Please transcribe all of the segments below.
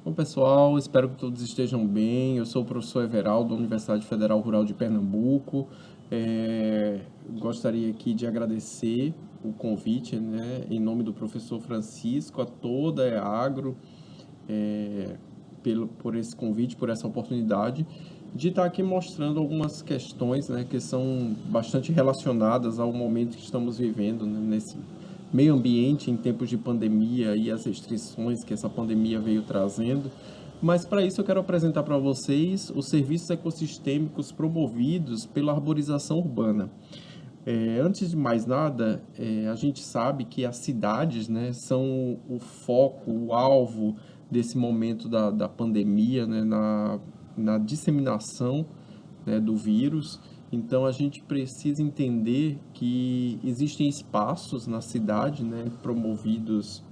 Bom, pessoal, espero que todos estejam bem. Eu sou o professor Everaldo, da Universidade Federal Rural de Pernambuco. Gostaria aqui de agradecer o convite, né, em nome do professor Francisco, a toda a Agro, por esse convite, por essa oportunidade de estar aqui mostrando algumas questões, né, que são bastante relacionadas ao momento que estamos vivendo, né, nesse meio ambiente em tempos de pandemia e as restrições que essa pandemia veio trazendo. Mas para isso eu quero apresentar para vocês os serviços ecossistêmicos promovidos pela arborização urbana. Antes de mais nada, a gente sabe que as cidades, né, são o foco, o alvo desse momento da pandemia, né, na disseminação, né, do vírus. Então a gente precisa entender que existem espaços na cidade, né, promovidos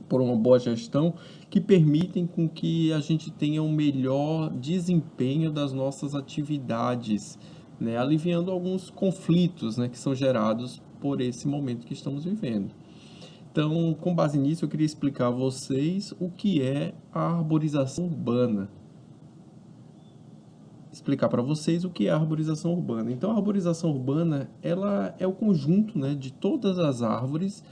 por uma boa gestão, que permitem com que a gente tenha um melhor desempenho das nossas atividades, né, aliviando alguns conflitos, né, que são gerados por esse momento que estamos vivendo. Então, com base nisso, eu queria explicar a vocês o que é a arborização urbana. Explicar para vocês o que é a arborização urbana. Então, a arborização urbana, ela é o conjunto, né, de todas as árvores,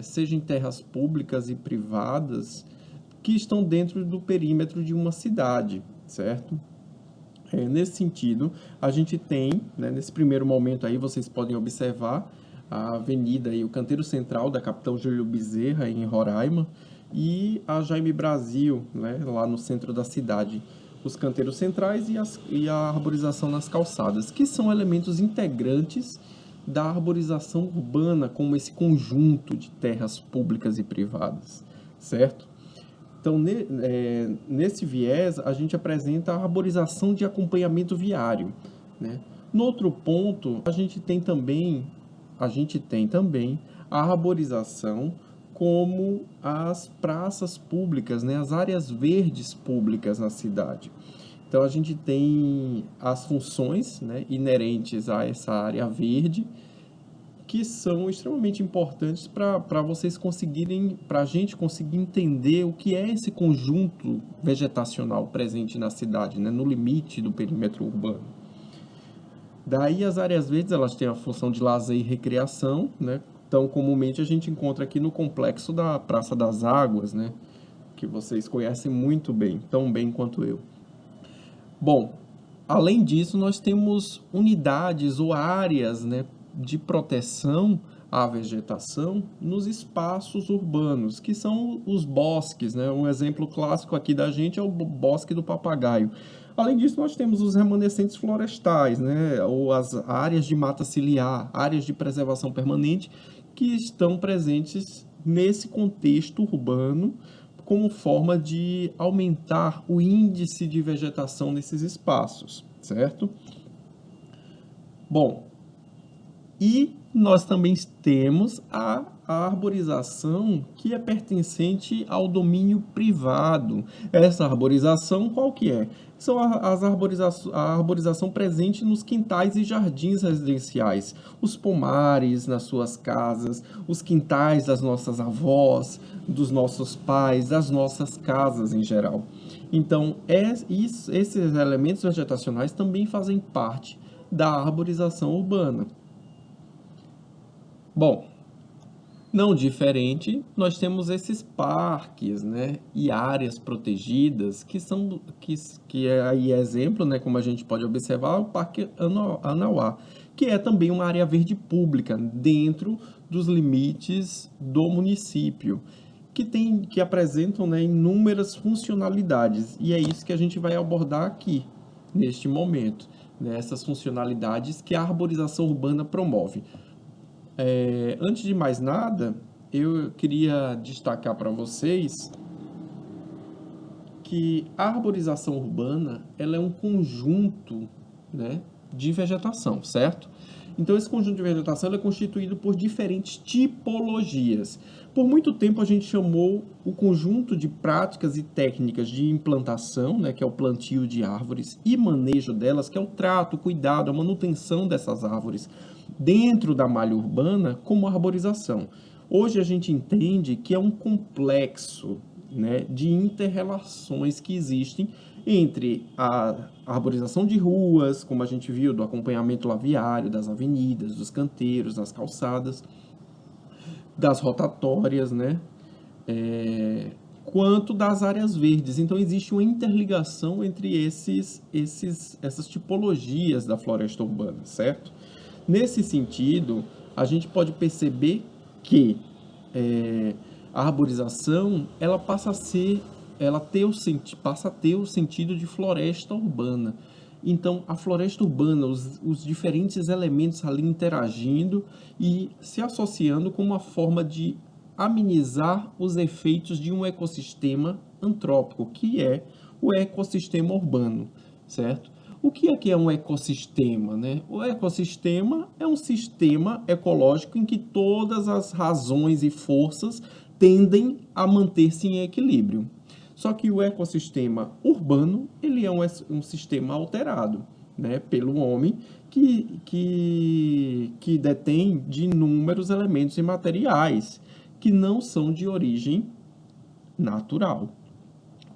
seja em terras públicas e privadas, que estão dentro do perímetro de uma cidade, certo? Nesse sentido, a gente tem, né, nesse primeiro momento aí, vocês podem observar a avenida e o canteiro central da Capitão Júlio Bezerra, em Roraima, e a Jaime Brasil, né, lá no centro da cidade. Os canteiros centrais e a arborização nas calçadas, que são elementos integrantes da arborização urbana, como esse conjunto de terras públicas e privadas, certo? Então, nesse viés, a gente apresenta a arborização de acompanhamento viário, né? No outro ponto, a gente tem também a arborização como as praças públicas, né? As áreas verdes públicas na cidade. Então, a gente tem as funções, né, inerentes a essa área verde, que são extremamente importantes para vocês conseguirem, para a gente conseguir entender o que é esse conjunto vegetacional presente na cidade, né, no limite do perímetro urbano. Daí as áreas verdes, elas têm a função de lazer e recreação, né? Então, comumente a gente encontra aqui no complexo da Praça das Águas, né, que vocês conhecem muito bem, tão bem quanto eu. Bom, além disso, nós temos unidades ou áreas, né, de proteção à vegetação nos espaços urbanos, que são os bosques, né? Um exemplo clássico aqui da gente é o Bosque do Papagaio. Além disso, nós temos os remanescentes florestais, né, ou as áreas de mata ciliar, áreas de preservação permanente, que estão presentes nesse contexto urbano, como forma de aumentar o índice de vegetação nesses espaços, certo? Bom, e nós também temos a arborização que é pertencente ao domínio privado. Essa arborização, qual que é? São a arborização presente nos quintais e jardins residenciais, os pomares nas suas casas, os quintais das nossas avós, dos nossos pais, das nossas casas em geral. Então, esses elementos vegetacionais também fazem parte da arborização urbana. Bom, não diferente, nós temos esses parques, né, e áreas protegidas que é aí exemplo, né, como a gente pode observar, o Parque Anauá, que é também uma área verde pública dentro dos limites do município, que apresentam, né, inúmeras funcionalidades, e é isso que a gente vai abordar aqui neste momento, né, essas funcionalidades que a arborização urbana promove. Antes de mais nada, eu queria destacar para vocês que a arborização urbana, ela é um conjunto, né, de vegetação, certo? Então, esse conjunto de vegetação é constituído por diferentes tipologias. Por muito tempo, a gente chamou o conjunto de práticas e técnicas de implantação, né, que é o plantio de árvores, e manejo delas, que é o trato, o cuidado, a manutenção dessas árvores dentro da malha urbana, como arborização. Hoje a gente entende que é um complexo né, de inter-relações que existem entre a arborização de ruas, como a gente viu, do acompanhamento laviário, das avenidas, dos canteiros, das calçadas, das rotatórias, né, quanto das áreas verdes. Então, existe uma interligação entre essas tipologias da floresta urbana, certo? Nesse sentido, a gente pode perceber que a arborização ela passa a ter o sentido de floresta urbana. Então, a floresta urbana, os diferentes elementos ali interagindo e se associando com uma forma de amenizar os efeitos de um ecossistema antrópico, que é o ecossistema urbano, certo? O que é um ecossistema, né? O ecossistema é um sistema ecológico em que todas as razões e forças tendem a manter-se em equilíbrio. Só que o ecossistema urbano, ele é um sistema alterado, né, pelo homem que detém de inúmeros elementos imateriais que não são de origem natural.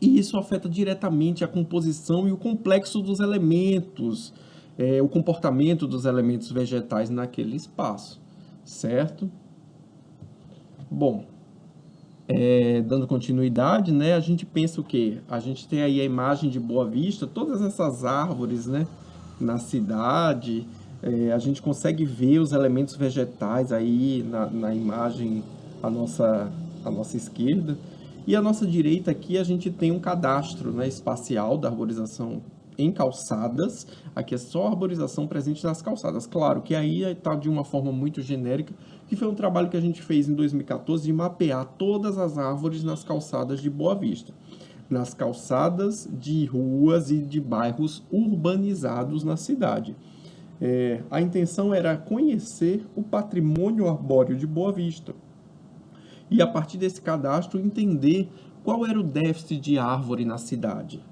E isso afeta diretamente a composição e o complexo dos elementos, o comportamento dos elementos vegetais naquele espaço, certo? Bom, dando continuidade, né, a gente pensa o quê? A gente tem aí a imagem de Boa Vista, todas essas árvores, né, na cidade, a gente consegue ver os elementos vegetais aí na imagem à nossa esquerda. E à nossa direita aqui a gente tem um cadastro, né, espacial da arborização em calçadas. Aqui é só a arborização presente nas calçadas. Claro que aí está de uma forma muito genérica, que foi um trabalho que a gente fez em 2014 de mapear todas as árvores nas calçadas de Boa Vista, nas calçadas de ruas e de bairros urbanizados na cidade. A intenção era conhecer o patrimônio arbóreo de Boa Vista e, a partir desse cadastro, entender qual era o déficit de árvore na cidade.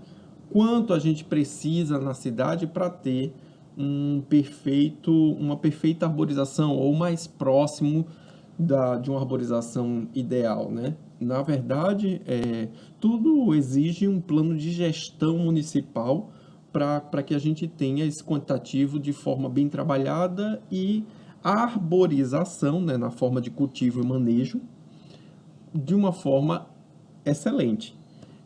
Quanto a gente precisa na cidade para ter uma perfeita arborização, ou mais próximo de uma arborização ideal, né? Na verdade, tudo exige um plano de gestão municipal para que a gente tenha esse quantitativo de forma bem trabalhada e a arborização, né, na forma de cultivo e manejo, de uma forma excelente.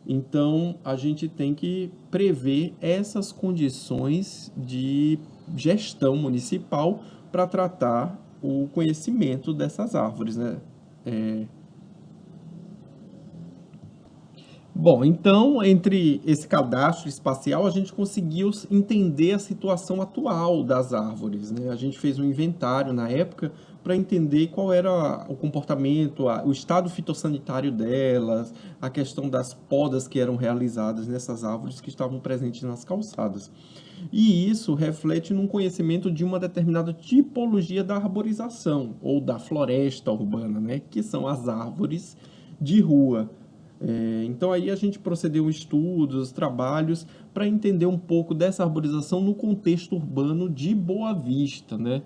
Então, a gente tem que prever essas condições de gestão municipal para tratar o conhecimento dessas árvores, né? Bom, então, entre esse cadastro espacial, a gente conseguiu entender a situação atual das árvores, né? A gente fez um inventário na época para entender qual era o comportamento, o estado fitossanitário delas, a questão das podas que eram realizadas nessas árvores que estavam presentes nas calçadas. E isso reflete num conhecimento de uma determinada tipologia da arborização, ou da floresta urbana, né? Que são as árvores de rua. Então aí a gente procedeu estudos, trabalhos para entender um pouco dessa arborização no contexto urbano de Boa Vista, né?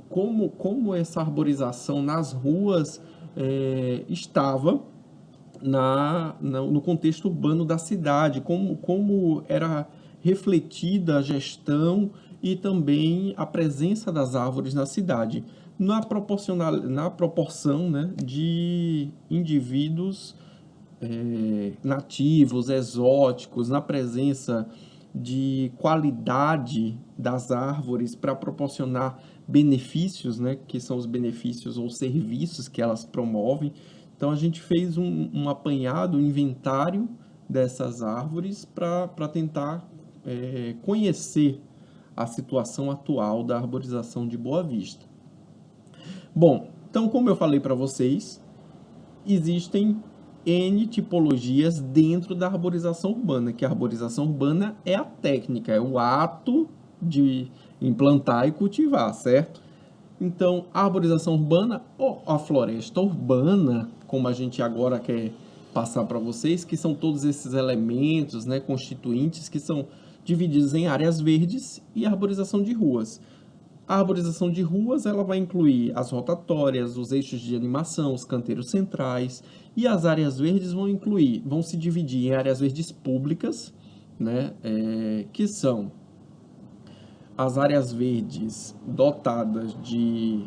Como essa arborização nas ruas estava no contexto urbano da cidade, como era refletida a gestão e também a presença das árvores na cidade, na proporção, né, de indivíduos nativos, exóticos, na presença de qualidade das árvores para proporcionar benefícios, né, que são os benefícios ou serviços que elas promovem. Então, a gente fez um apanhado, um inventário dessas árvores para tentar conhecer a situação atual da arborização de Boa Vista. Bom, então, como eu falei para vocês, existem N tipologias dentro da arborização urbana, que a arborização urbana é a técnica, é o ato de implantar e cultivar, certo? Então, a arborização urbana ou a floresta urbana, como a gente agora quer passar para vocês, que são todos esses elementos, né, constituintes que são divididos em áreas verdes e arborização de ruas. A arborização de ruas, ela vai incluir as rotatórias, os eixos de animação, os canteiros centrais, e as áreas verdes vão se dividir em áreas verdes públicas, né, que são as áreas verdes dotadas de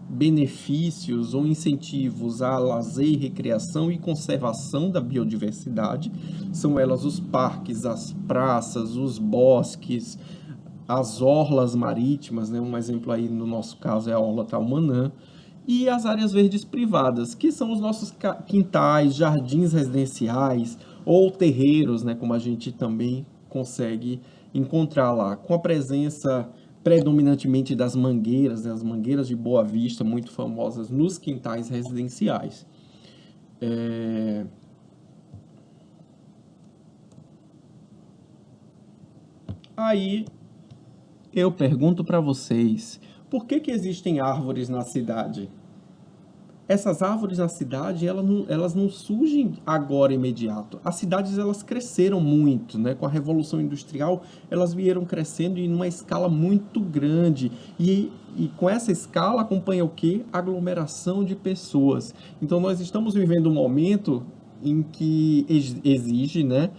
benefícios ou incentivos a lazer, recreação e conservação da biodiversidade. São elas os parques, as praças, os bosques, as orlas marítimas, né? Um exemplo aí no nosso caso é a Orla Taumanã, e as áreas verdes privadas, que são os nossos quintais, jardins residenciais ou terreiros, né? Como a gente também consegue encontrar lá, com a presença predominantemente das mangueiras, né? As mangueiras de Boa Vista, muito famosas nos quintais residenciais. Aí eu pergunto para vocês, por que existem árvores na cidade? Essas árvores na cidade, elas não surgem agora imediato. As cidades, elas cresceram muito, né? Com a Revolução Industrial, elas vieram crescendo em uma escala muito grande. E com essa escala acompanha o quê? Aglomeração de pessoas. Então, nós estamos vivendo um momento em que exige, né?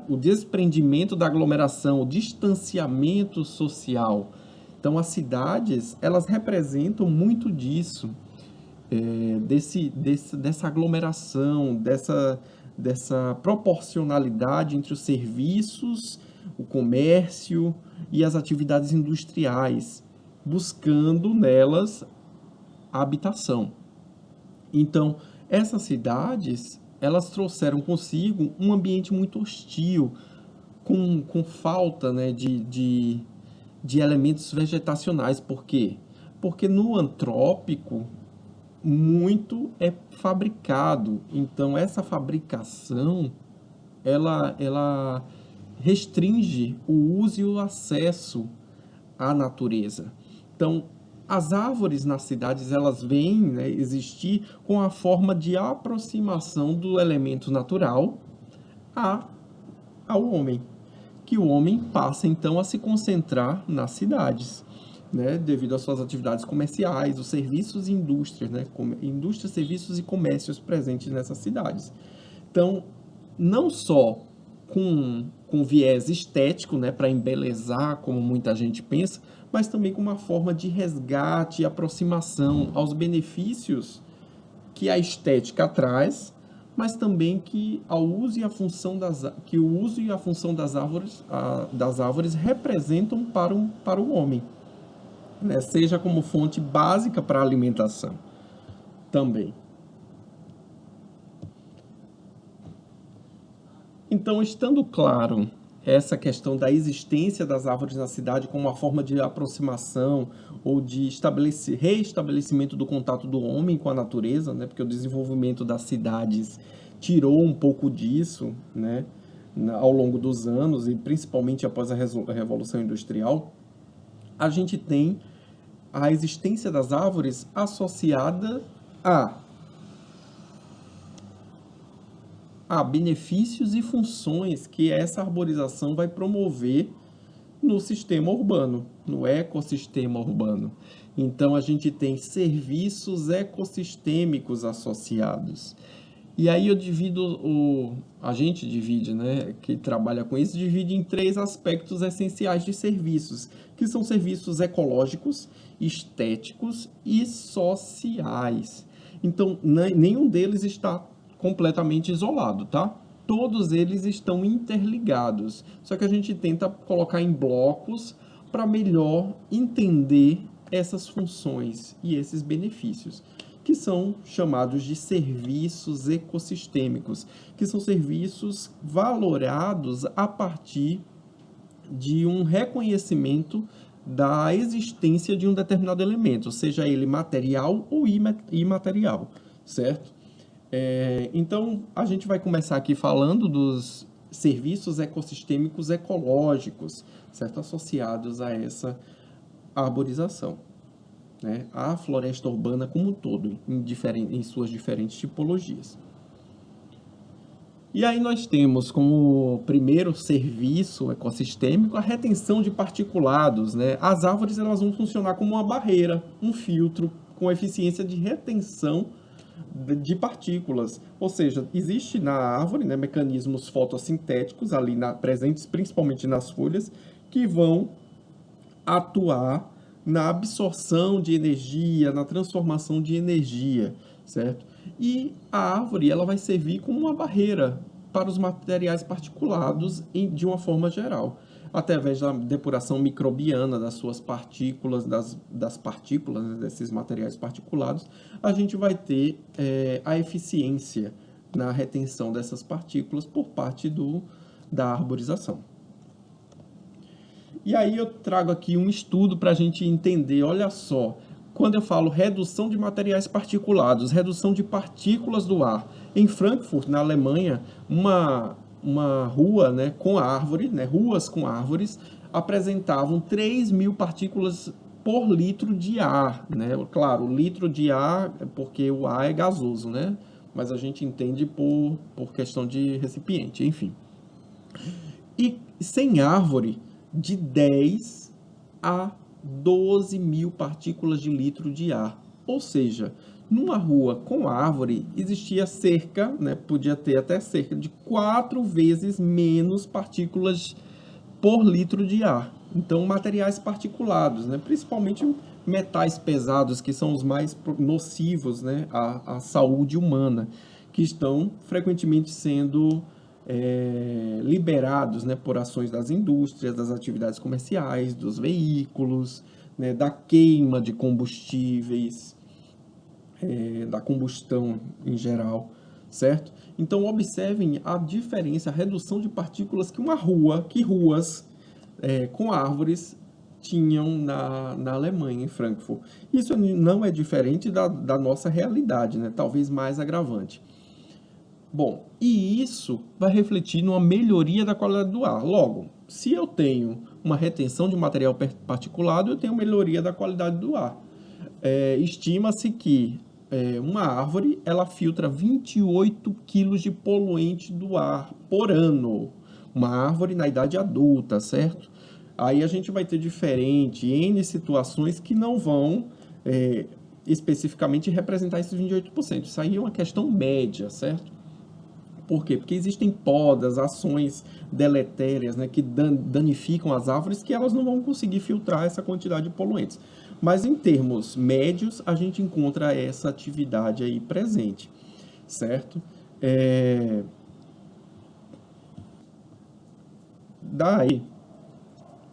O desprendimento da aglomeração, o distanciamento social. Então, as cidades, elas representam muito disso, dessa aglomeração, dessa proporcionalidade entre os serviços, o comércio e as atividades industriais, buscando nelas a habitação. Então, essas cidades, elas trouxeram consigo um ambiente muito hostil, com falta, né, de elementos vegetacionais. Por quê? Porque no antrópico, muito é fabricado. Então, essa fabricação, ela restringe o uso e o acesso à natureza. Então, as árvores nas cidades, elas vêm, né, existir com a forma de aproximação do elemento natural a, ao homem, que o homem passa então a se concentrar nas cidades, né, devido às suas atividades comerciais, os serviços e indústrias, né, indústrias, serviços e comércios presentes nessas cidades. Então, não só com viés estético, né, para embelezar, como muita gente pensa, mas também com uma forma de resgate e aproximação aos benefícios que a estética traz, mas também que o uso e a função das árvores representam para o homem, né? Seja como fonte básica para a alimentação também. Então, estando claro essa questão da existência das árvores na cidade como uma forma de aproximação ou de reestabelecimento do contato do homem com a natureza, né? Porque o desenvolvimento das cidades tirou um pouco disso, né? Ao longo dos anos e principalmente após a Revolução Industrial, a gente tem a existência das árvores associada a benefícios e funções que essa arborização vai promover no sistema urbano, no ecossistema urbano. Então, a gente tem serviços ecossistêmicos associados. E aí a gente divide, né, que trabalha com isso, divide em três aspectos essenciais de serviços, que são serviços ecológicos, estéticos e sociais. Então, nenhum deles está completamente isolado, tá? Todos eles estão interligados. Só que a gente tenta colocar em blocos para melhor entender essas funções e esses benefícios, que são chamados de serviços ecossistêmicos, que são serviços valorados a partir de um reconhecimento da existência de um determinado elemento, seja ele material ou imaterial, certo? Então, a gente vai começar aqui falando dos serviços ecossistêmicos ecológicos, certo? Associados a essa arborização, né? A floresta urbana como um todo, em suas diferentes tipologias. E aí nós temos como primeiro serviço ecossistêmico a retenção de particulados, né? As árvores elas vão funcionar como uma barreira, um filtro com eficiência de retenção de partículas. Ou seja, existe na árvore, né, mecanismos fotossintéticos ali presentes principalmente nas folhas que vão atuar na absorção de energia, na transformação de energia, certo? E a árvore ela vai servir como uma barreira para os materiais particulados de uma forma geral, através da depuração microbiana das suas partículas, das partículas, né, desses materiais particulados, a gente vai ter a eficiência na retenção dessas partículas por parte da arborização. E aí eu trago aqui um estudo para a gente entender, olha só, quando eu falo redução de materiais particulados, redução de partículas do ar. Em Frankfurt, na Alemanha, uma rua, né, com árvore, né, ruas com árvores, apresentavam 3.000 partículas por litro de ar, né? Claro, litro de ar, porque o ar é gasoso, né? Mas a gente entende por questão de recipiente, enfim. E sem árvore, de 10 a 12.000 partículas de litro de ar. Ou seja, numa rua com árvore, existia cerca, né, podia ter até cerca de 4 vezes menos partículas por litro de ar. Então, materiais particulados, né, principalmente metais pesados, que são os mais nocivos, né, à saúde humana, que estão frequentemente sendo liberados, né, por ações das indústrias, das atividades comerciais, dos veículos, né, da queima de combustíveis, da combustão em geral, certo? Então observem a diferença, a redução de partículas que ruas com árvores tinham na Alemanha, em Frankfurt. Isso não é diferente da nossa realidade, né? Talvez mais agravante. Bom, e isso vai refletir numa melhoria da qualidade do ar. Logo, se eu tenho uma retenção de material particulado, eu tenho melhoria da qualidade do ar. Estima-se que uma árvore ela filtra 28 quilos de poluente do ar por ano. Uma árvore na idade adulta, certo? Aí a gente vai ter N situações que não vão especificamente representar esses 28%. Isso aí é uma questão média, certo? Por quê? Porque existem podas, ações deletérias, né, que danificam as árvores que elas não vão conseguir filtrar essa quantidade de poluentes. Mas em termos médios, a gente encontra essa atividade aí presente, certo? Daí,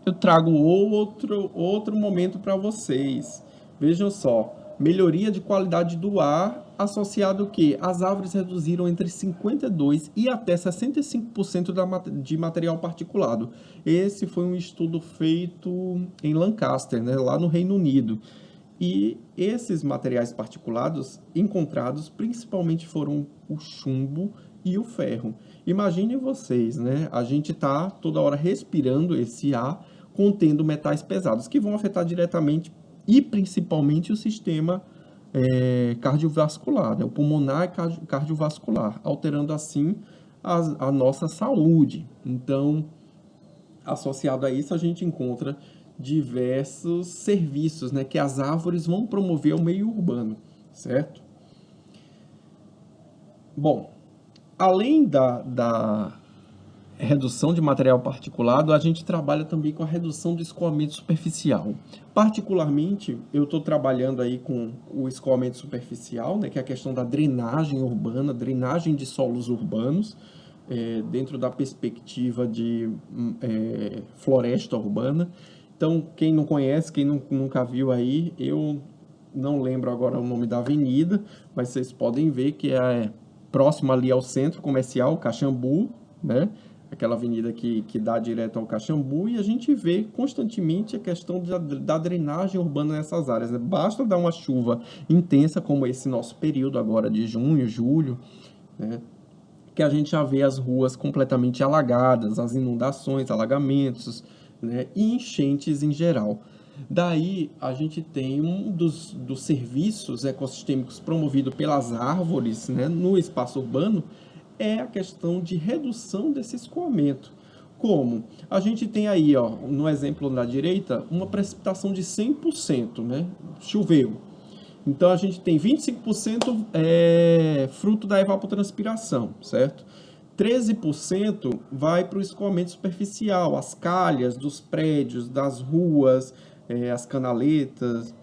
eu trago outro momento para vocês. Vejam só, melhoria de qualidade do ar associado ao que as árvores reduziram entre 52% e até 65% de material particulado. Esse foi um estudo feito em Lancaster, né, lá no Reino Unido. E esses materiais particulados encontrados principalmente foram o chumbo e o ferro. Imaginem vocês, né? A gente está toda hora respirando esse ar contendo metais pesados que vão afetar diretamente e principalmente o sistema cardiovascular, né? O pulmonar e cardiovascular, alterando assim a nossa saúde. Então, associado a isso, a gente encontra diversos serviços, né, que as árvores vão promover ao meio urbano, certo? Bom, além da redução de material particulado, a gente trabalha também com a redução do escoamento superficial. Particularmente, eu estou trabalhando aí com o escoamento superficial, né, que é a questão da drenagem urbana, drenagem de solos urbanos, dentro da perspectiva de floresta urbana. Então, quem não conhece, quem nunca viu aí, eu não lembro agora o nome da avenida, mas vocês podem ver que é próximo ali ao centro comercial, Caxambu, né? Aquela avenida que dá direto ao Caxambu, e a gente vê constantemente a questão da drenagem urbana nessas áreas, né? Basta dar uma chuva intensa, como esse nosso período agora de junho, julho, né? Que a gente já vê as ruas completamente alagadas, as inundações, alagamentos, né? E enchentes em geral. Daí a gente tem um dos serviços ecossistêmicos promovido pelas árvores, né, no espaço urbano, é a questão de redução desse escoamento. Como? A gente tem aí, ó, no exemplo na direita, uma precipitação de 100%, né? Choveu. Então, a gente tem 25% fruto da evapotranspiração, certo? 13% vai para o escoamento superficial, as calhas dos prédios, das ruas, as canaletas.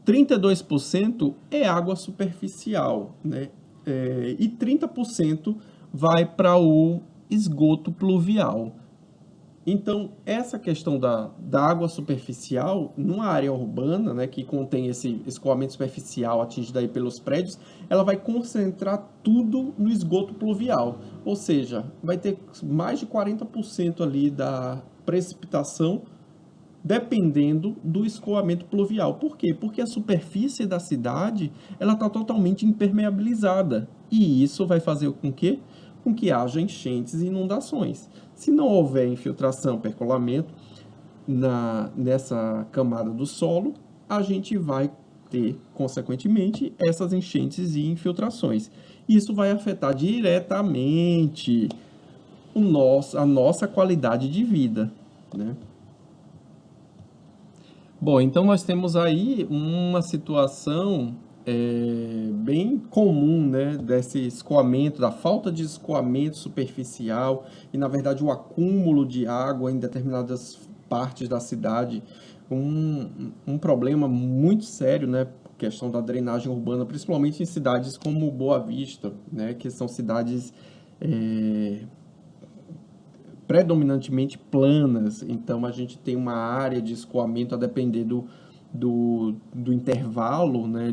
32% é água superficial, né? E 30% vai para o esgoto pluvial. Então, essa questão da água superficial, numa área urbana, né, que contém esse escoamento superficial atingido aí pelos prédios, ela vai concentrar tudo no esgoto pluvial. Ou seja, vai ter mais de 40% ali da precipitação dependendo do escoamento pluvial. Por quê? Porque a superfície da cidade ela está totalmente impermeabilizada. E isso vai fazer com que? Com que haja enchentes e inundações. Se não houver infiltração, percolamento nessa camada do solo, a gente vai ter, consequentemente, essas enchentes e infiltrações. Isso vai afetar diretamente a nossa qualidade de vida, né? Bom, então nós temos aí uma situação bem comum, né, desse escoamento, da falta de escoamento superficial e, na verdade, o acúmulo de água em determinadas partes da cidade. Um problema muito sério, né, questão da drenagem urbana, principalmente em cidades como Boa Vista, né, que são cidades predominantemente planas, então a gente tem uma área de escoamento a depender do intervalo, né,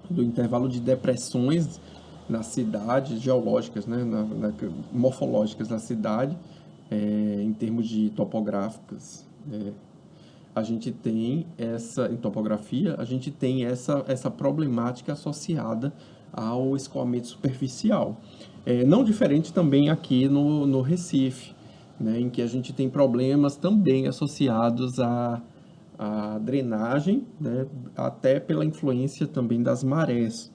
do intervalo de depressões nas cidades geológicas, né, morfológicas da cidade, em termos de topográficas. A gente tem em topografia, a gente tem essa problemática associada ao escoamento superficial. Não diferente também aqui no Recife, né, em que a gente tem problemas também associados à drenagem, né, até pela influência também das marés.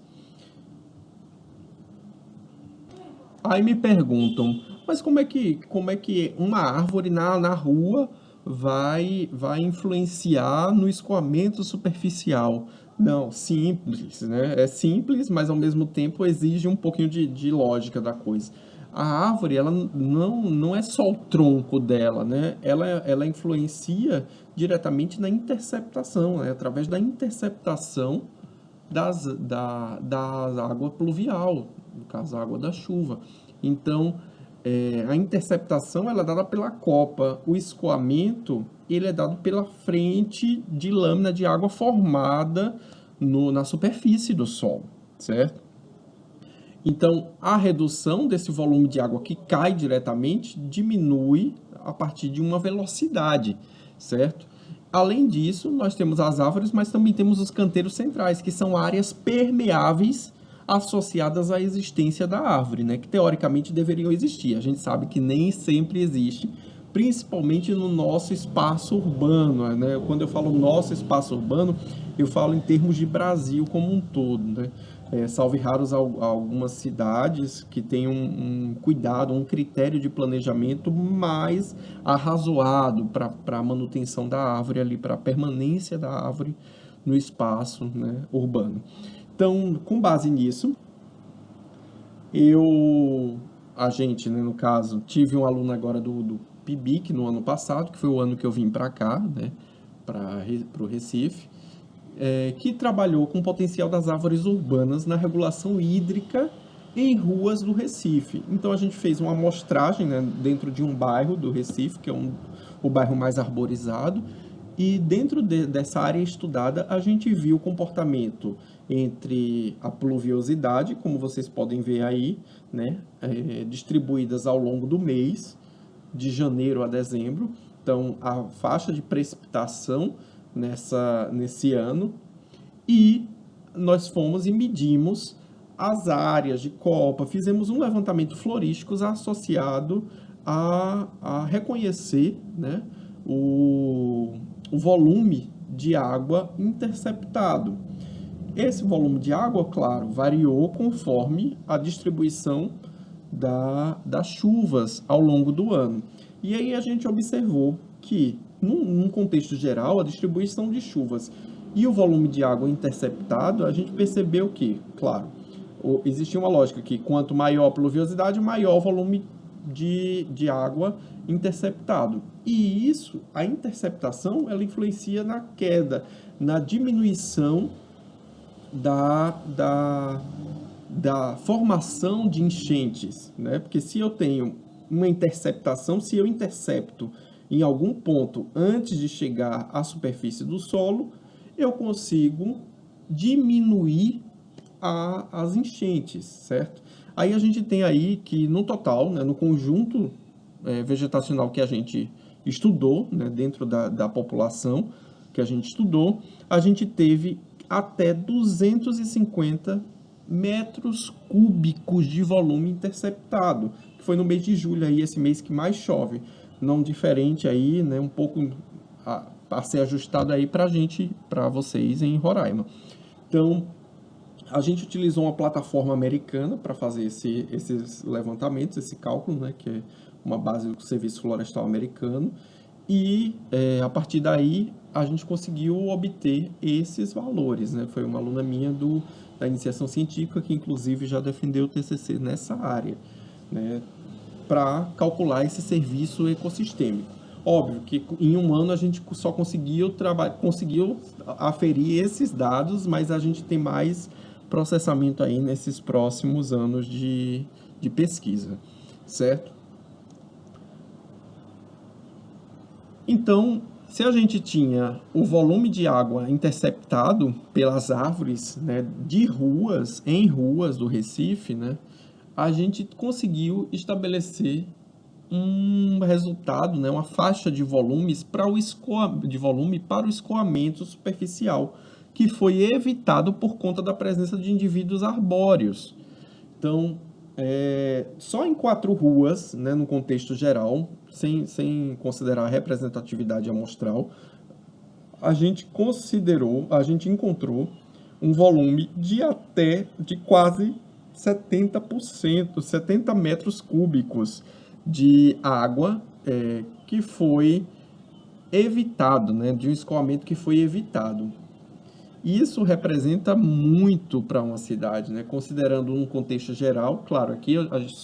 Aí me perguntam, mas como é que uma árvore na rua vai influenciar no escoamento superficial? Não, simples, né? É simples, mas ao mesmo tempo exige um pouquinho de lógica da coisa. A árvore, ela não é só o tronco dela, né? Ela influencia diretamente na interceptação, né? Através da interceptação da água pluvial, no caso, a água da chuva. Então, a interceptação ela é dada pela copa, o escoamento ele é dado pela frente de lâmina de água formada na superfície do solo, certo? Então, a redução desse volume de água que cai diretamente diminui a partir de uma velocidade, certo? Além disso, nós temos as árvores, mas também temos os canteiros centrais, que são áreas permeáveis associadas à existência da árvore, né? Que teoricamente deveriam existir. A gente sabe que nem sempre existe, principalmente no nosso espaço urbano, né? Quando eu falo nosso espaço urbano, eu falo em termos de Brasil como um todo, né? Salve raros algumas cidades que têm um cuidado, um critério de planejamento mais arrazoado para a manutenção da árvore ali, para a permanência da árvore no espaço, né, urbano. Então, com base nisso, a gente, né, no caso, tive um aluno agora do PIBIC no ano passado, que foi o ano que eu vim para cá, né, para o Recife, que trabalhou com o potencial das árvores urbanas na regulação hídrica em ruas do Recife. Então a gente fez uma amostragem, né, dentro de um bairro do Recife, que é o bairro mais arborizado, e dentro dessa área estudada a gente viu o comportamento entre a pluviosidade, como vocês podem ver aí, né, distribuídas ao longo do mês, de janeiro a dezembro. Então a faixa de precipitação nesse ano, e nós fomos e medimos as áreas de copa, fizemos um levantamento florístico associado a reconhecer, né, o volume de água interceptado. Esse volume de água, claro, variou conforme a distribuição das chuvas ao longo do ano. E aí a gente observou que, num contexto geral, a distribuição de chuvas e o volume de água interceptado, a gente percebeu que, claro, existia uma lógica que quanto maior a pluviosidade, maior o volume de água interceptado. E isso, a interceptação, ela influencia na queda, na diminuição da formação de enchentes, né? Porque se eu tenho uma interceptação, se eu intercepto em algum ponto antes de chegar à superfície do solo, eu consigo diminuir as enchentes, certo? Aí a gente tem aí que no total, né, no conjunto vegetacional que a gente estudou, né, dentro da população que a gente estudou, a gente teve até 250 metros cúbicos de volume interceptado, que foi no mês de julho, aí, esse mês que mais chove. Não diferente aí, né, um pouco a ser ajustado aí para a gente, para vocês em Roraima. Então, a gente utilizou uma plataforma americana para fazer esses levantamentos, esse cálculo, né, que é uma base do Serviço Florestal Americano, e a partir daí a gente conseguiu obter esses valores, né? Foi uma aluna minha da iniciação científica que inclusive já defendeu o TCC nessa área, né? Para calcular esse serviço ecossistêmico. Óbvio que em um ano a gente só conseguiu aferir esses dados, mas a gente tem mais processamento aí nesses próximos anos de pesquisa, certo? Então, se a gente tinha o volume de água interceptado pelas árvores, né, em ruas do Recife, né, a gente conseguiu estabelecer um resultado, né, uma faixa de volumes para o escoamento superficial, que foi evitado por conta da presença de indivíduos arbóreos. Então, só em 4 ruas, né, no contexto geral, sem considerar a representatividade amostral, a gente encontrou um volume de quase 70%, 70 metros cúbicos de água que foi evitado, né, de um escoamento que foi evitado. Isso representa muito para uma cidade, né? Considerando um contexto geral, claro, aqui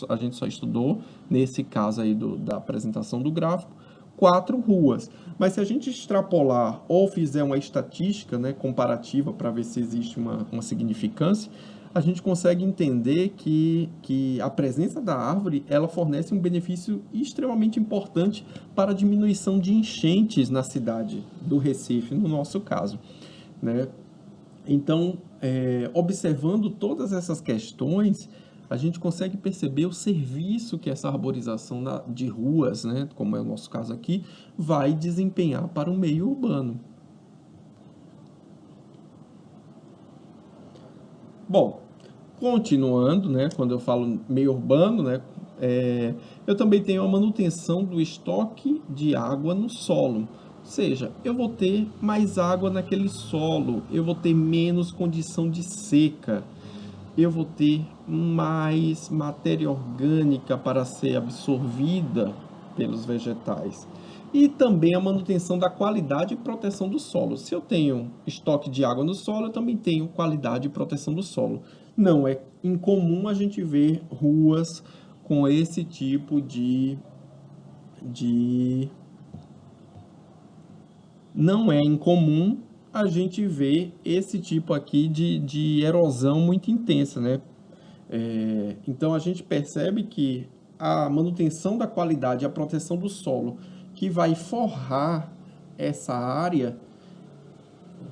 a gente só estudou, nesse caso aí da apresentação do gráfico, 4 ruas. Mas se a gente extrapolar ou fizer uma estatística, né, comparativa para ver se existe uma significância, a gente consegue entender que a presença da árvore ela fornece um benefício extremamente importante para a diminuição de enchentes na cidade do Recife, no nosso caso, né? Então, observando todas essas questões, a gente consegue perceber o serviço que essa arborização de ruas, né, como é o nosso caso aqui, vai desempenhar para o meio urbano. Bom, continuando, né, quando eu falo meio urbano, né, eu também tenho a manutenção do estoque de água no solo. Ou seja, eu vou ter mais água naquele solo, eu vou ter menos condição de seca, eu vou ter mais matéria orgânica para ser absorvida pelos vegetais. E também a manutenção da qualidade e proteção do solo. Se eu tenho estoque de água no solo, eu também tenho qualidade e proteção do solo. Não é incomum a gente ver ruas com esse tipo de... Não é incomum a gente ver esse tipo aqui de erosão muito intensa, né? Então a gente percebe que a manutenção da qualidade e a proteção do solo que vai forrar essa área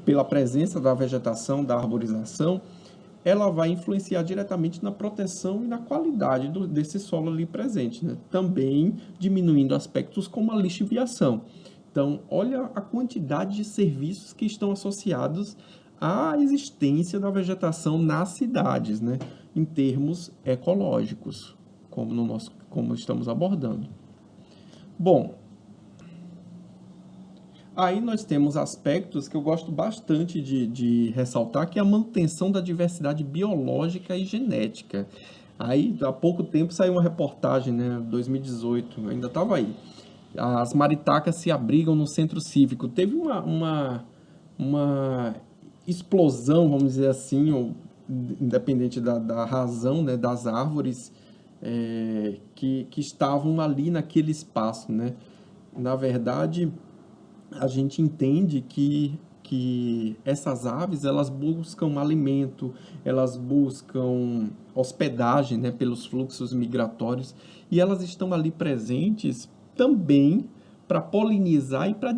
pela presença da vegetação, da arborização, ela vai influenciar diretamente na proteção e na qualidade desse solo ali presente, né? Também diminuindo aspectos como a lixiviação. Então, olha a quantidade de serviços que estão associados à existência da vegetação nas cidades, né? Em termos ecológicos, como estamos abordando. Bom, Aí nós temos aspectos que eu gosto bastante de ressaltar, que é a manutenção da diversidade biológica e genética. Aí, há pouco tempo saiu uma reportagem, né, 2018, ainda estava aí. As maritacas se abrigam no centro cívico. Teve uma explosão, vamos dizer assim, ou, independente da razão, né, das árvores que estavam ali naquele espaço, né? Na verdade, a gente entende que essas aves elas buscam alimento, elas buscam hospedagem, né, pelos fluxos migratórios e elas estão ali presentes também para polinizar e para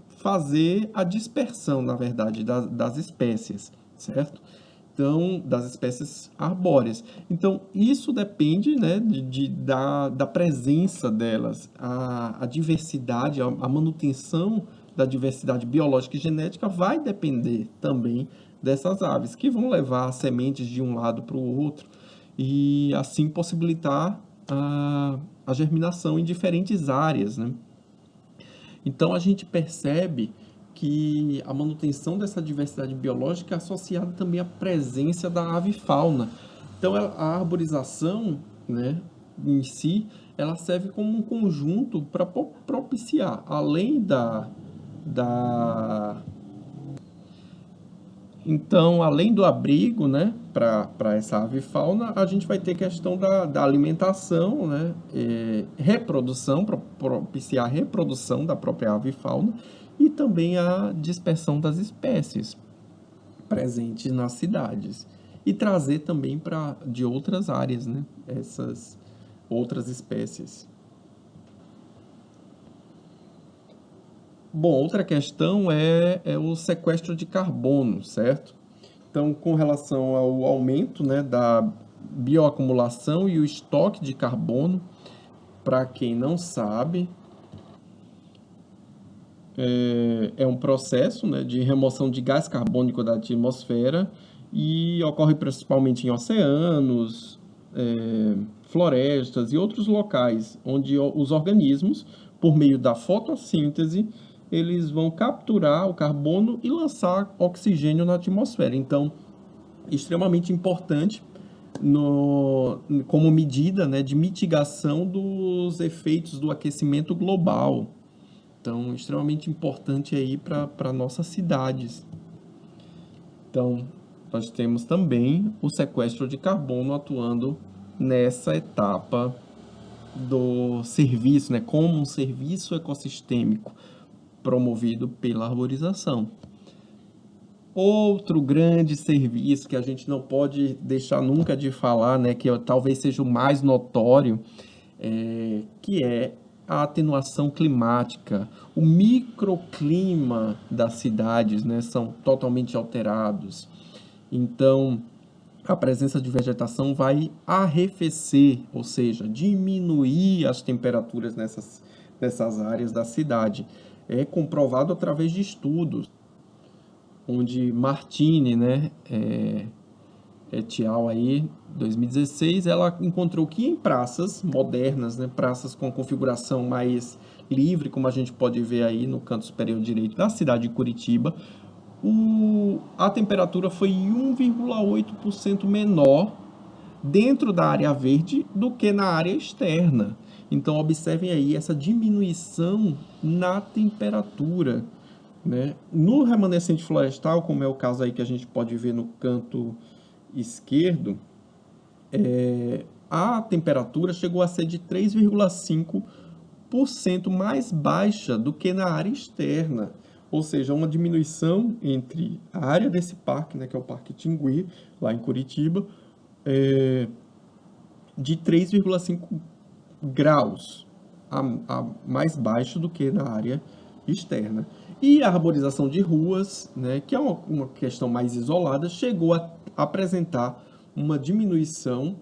fazer a dispersão, na verdade, das espécies, certo? Então, das espécies arbóreas. Então, isso depende, né, da presença delas, a diversidade, a manutenção da diversidade biológica e genética vai depender também dessas aves, que vão levar sementes de um lado para o outro e assim possibilitar a germinação em diferentes áreas, né? Então a gente percebe que a manutenção dessa diversidade biológica é associada também à presença da avifauna. Então a arborização, né, em si, ela serve como um conjunto para propiciar, além da então, além do abrigo, né, para essa avifauna, a gente vai ter questão da alimentação, né, reprodução, para propiciar a reprodução da própria avifauna e também a dispersão das espécies presentes nas cidades e trazer também de outras áreas, né, essas outras espécies. Bom, outra questão é o sequestro de carbono, certo? Então, com relação ao aumento, né, da bioacumulação e o estoque de carbono, para quem não sabe, é um processo, né, de remoção de gás carbônico da atmosfera e ocorre principalmente em oceanos, florestas e outros locais onde os organismos, por meio da fotossíntese, eles vão capturar o carbono e lançar oxigênio na atmosfera. Então, extremamente importante como medida, né, de mitigação dos efeitos do aquecimento global. Então, extremamente importante aí para nossas cidades. Então, nós temos também o sequestro de carbono atuando nessa etapa do serviço, né, como um serviço ecossistêmico promovido pela arborização. Outro grande serviço que a gente não pode deixar nunca de falar, né, que talvez seja o mais notório, que é a atenuação climática. O microclima das cidades, né, são totalmente alterados. Então, a presença de vegetação vai arrefecer, ou seja, diminuir as temperaturas nessas áreas da cidade. É comprovado através de estudos onde Martini, né, et al. Aí, 2016, ela encontrou que em praças modernas, né, praças com configuração mais livre, como a gente pode ver aí no canto superior direito da cidade de Curitiba, a temperatura foi 1,8% menor dentro da área verde do que na área externa. Então, observem aí essa diminuição na temperatura, né? No remanescente florestal, como é o caso aí que a gente pode ver no canto esquerdo, a temperatura chegou a ser de 3,5% mais baixa do que na área externa. Ou seja, uma diminuição entre a área desse parque, né, que é o Parque Tingui, lá em Curitiba, de 3,5 graus a mais baixo do que na área externa. E a arborização de ruas, né, que é uma questão mais isolada, chegou a apresentar uma diminuição,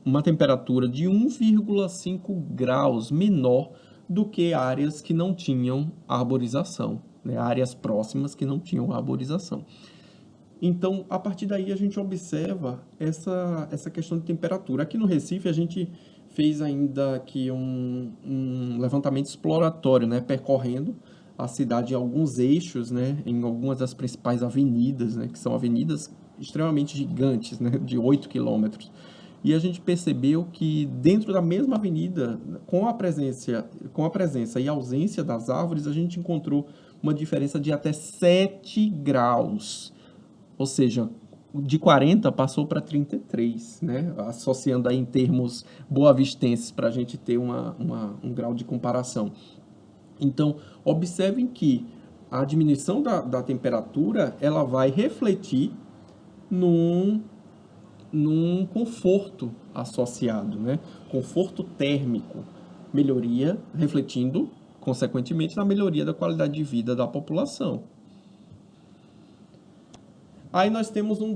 uma temperatura de 1,5 graus menor do que áreas que não tinham arborização, né, áreas próximas que não tinham arborização. Então, a partir daí, a gente observa essa questão de temperatura. Aqui no Recife, a gente fez ainda aqui um levantamento exploratório, né, percorrendo a cidade em alguns eixos, né, em algumas das principais avenidas, né, que são avenidas extremamente gigantes, né, de 8 quilômetros. E a gente percebeu que dentro da mesma avenida, com a presença e ausência das árvores, a gente encontrou uma diferença de até 7 graus. Ou seja, de 40 passou para 33, né? Associando aí em termos boavistenses para a gente ter um grau de comparação. Então, observem que a diminuição da temperatura ela vai refletir num, num conforto associado, né? Conforto térmico, melhoria, refletindo, consequentemente, na melhoria da qualidade de vida da população. Aí nós temos um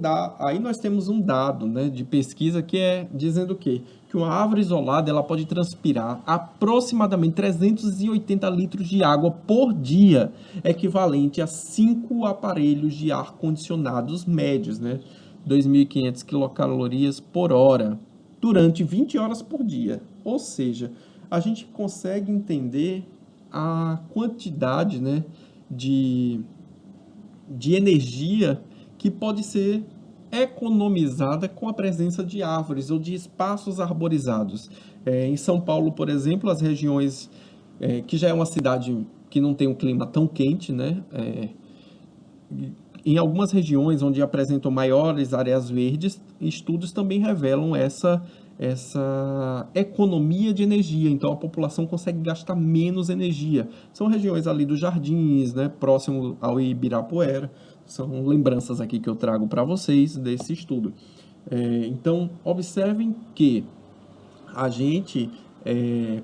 dado, né, de pesquisa que é dizendo o quê? Que uma árvore isolada ela pode transpirar aproximadamente 380 litros de água por dia, equivalente a 5 aparelhos de ar-condicionados médios, né? 2.500 quilocalorias por hora, durante 20 horas por dia. Ou seja, a gente consegue entender a quantidade, né, de energia que pode ser economizada com a presença de árvores ou de espaços arborizados. Em São Paulo, por exemplo, as regiões que já é uma cidade que não tem um clima tão quente, né? Em algumas regiões onde apresentam maiores áreas verdes, estudos também revelam essa economia de energia. Então, a população consegue gastar menos energia. São regiões ali dos Jardins, né, próximo ao Ibirapuera. São lembranças aqui que eu trago para vocês desse estudo. Então, observem que a gente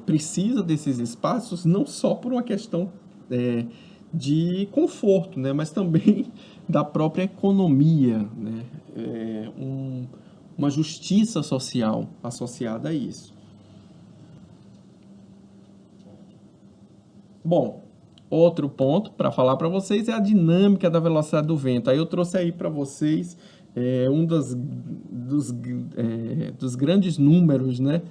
precisa desses espaços não só por uma questão de conforto, né, mas também da própria economia, né, uma justiça social associada a isso. Bom, outro ponto para falar para vocês é a dinâmica da velocidade do vento. Aí eu trouxe aí para vocês dos grandes números, né,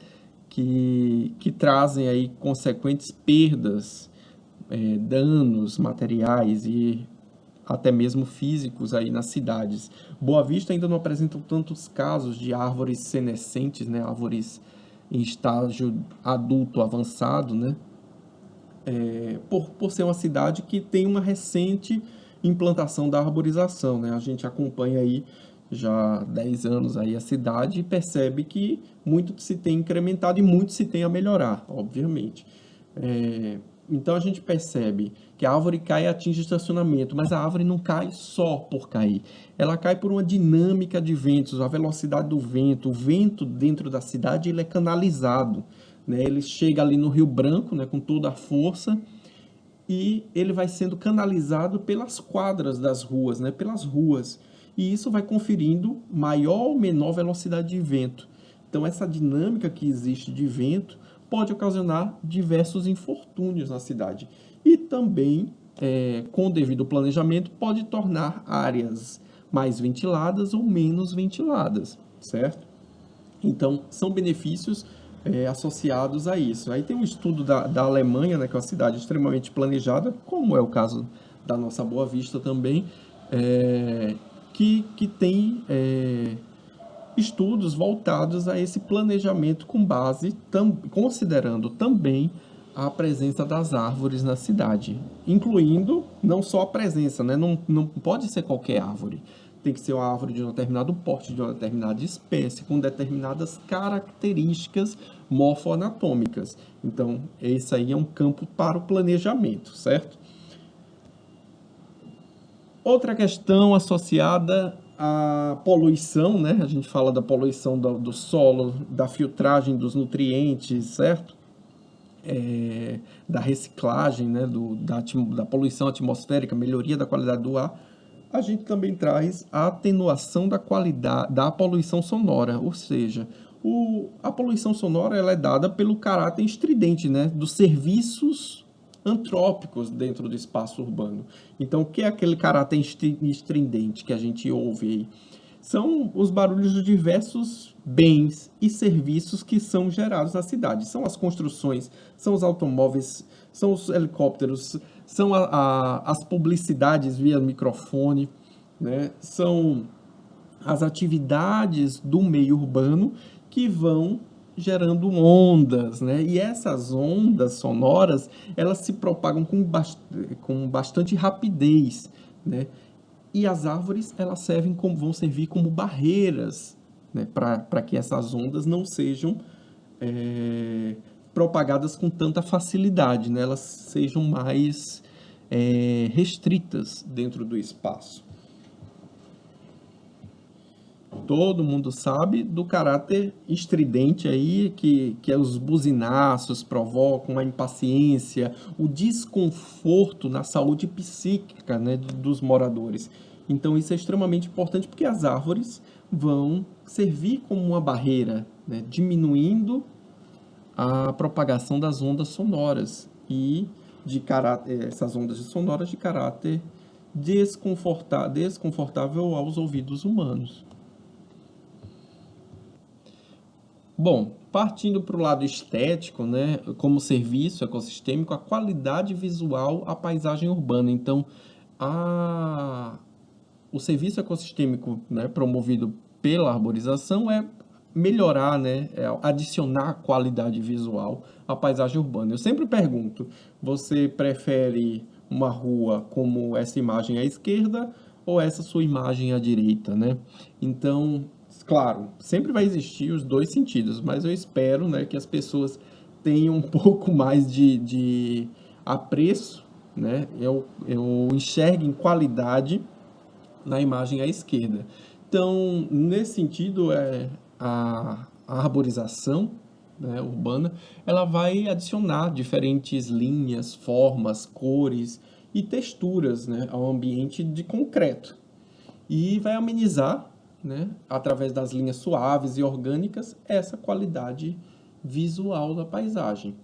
que trazem aí consequentes perdas, danos materiais e até mesmo físicos aí nas cidades. Boa Vista ainda não apresenta tantos casos de árvores senescentes, né, árvores em estágio adulto avançado, né, por ser uma cidade que tem uma recente implantação da arborização, né? A gente acompanha aí já há 10 anos aí a cidade e percebe que muito se tem incrementado e muito se tem a melhorar, obviamente. Então a gente percebe que a árvore cai e atinge o estacionamento, mas a árvore não cai só por cair. Ela cai por uma dinâmica de ventos, a velocidade do vento. O vento dentro da cidade ele é canalizado, né? Ele chega ali no Rio Branco, né, com toda a força e ele vai sendo canalizado pelas quadras das ruas, né, pelas ruas. E isso vai conferindo maior ou menor velocidade de vento. Então essa dinâmica que existe de vento pode ocasionar diversos infortúnios na cidade. E também, com o devido planejamento, pode tornar áreas mais ventiladas ou menos ventiladas, certo? Então, são benefícios associados a isso. Aí tem um estudo da Alemanha, né, que é uma cidade extremamente planejada, como é o caso da nossa Boa Vista também, que tem estudos voltados a esse planejamento com base, considerando também a presença das árvores na cidade, incluindo não só a presença, né? Não pode ser qualquer árvore. Tem que ser uma árvore de um determinado porte, de uma determinada espécie, com determinadas características morfoanatômicas. Então, esse aí é um campo para o planejamento, certo? Outra questão associada à poluição, né? A gente fala da poluição do solo, da filtragem dos nutrientes, certo? Da reciclagem, né? Da poluição atmosférica, melhoria da qualidade do ar. A gente também traz a atenuação da qualidade da poluição sonora, ou seja, a poluição sonora ela é dada pelo caráter estridente, né, dos serviços antrópicos dentro do espaço urbano. Então, o que é aquele caráter estridente que a gente ouve aí? são os barulhos de diversos bens e serviços que são gerados na cidade. São as construções, são os automóveis, são os helicópteros, são as publicidades via microfone, né? São as atividades do meio urbano que vão gerando ondas, né? E essas ondas sonoras, elas se propagam com bastante rapidez, né? E as árvores, elas vão servir como barreiras, né? Para que essas ondas não sejam propagadas com tanta facilidade, né? Elas sejam mais restritas dentro do espaço. Todo mundo sabe do caráter estridente aí que os buzinaços provocam, a impaciência, o desconforto na saúde psíquica, né, dos moradores. Então isso é extremamente importante porque as árvores vão servir como uma barreira, né, diminuindo a propagação das ondas sonoras e essas ondas sonoras de caráter desconfortável aos ouvidos humanos. Bom, partindo para o lado estético, né, como serviço ecossistêmico, a qualidade visual, a paisagem urbana. Então, o serviço ecossistêmico, né, promovido pela arborização é melhorar, né, adicionar qualidade visual à paisagem urbana. Eu sempre pergunto, você prefere uma rua como essa imagem à esquerda ou essa sua imagem à direita, né? Então, claro, sempre vai existir os dois sentidos, mas eu espero, né, que as pessoas tenham um pouco mais de apreço, né? Eu enxergo em qualidade na imagem à esquerda. Então, nesse sentido, a arborização, né, urbana, ela vai adicionar diferentes linhas, formas, cores e texturas, né, ao ambiente de concreto. E vai amenizar, né, através das linhas suaves e orgânicas, essa qualidade visual da paisagem.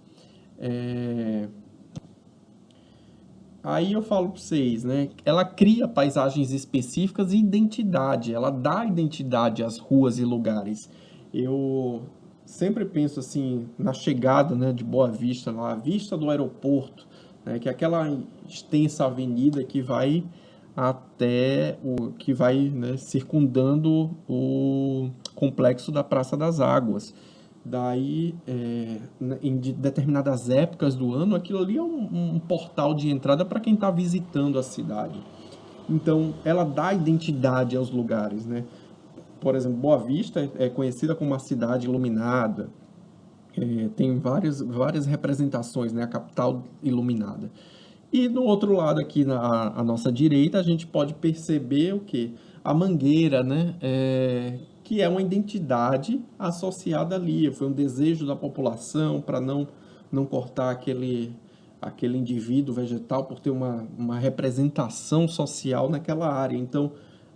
Aí eu falo para vocês, né? Ela cria paisagens específicas e identidade. Ela dá identidade às ruas e lugares. Eu sempre penso assim na chegada, né, de Boa Vista, na vista do aeroporto, né, que é aquela extensa avenida que vai né, circundando o complexo da Praça das Águas. Daí, em determinadas épocas do ano, aquilo ali é um portal de entrada para quem está visitando a cidade. Então, ela dá identidade aos lugares, né? Por exemplo, Boa Vista é conhecida como uma cidade iluminada, tem várias representações, né? A capital iluminada. E do outro lado aqui à nossa direita, a gente pode perceber o quê? A Mangueira, né? Que é uma identidade associada ali. Foi um desejo da população para não cortar aquele indivíduo vegetal por ter uma representação social naquela área. Então,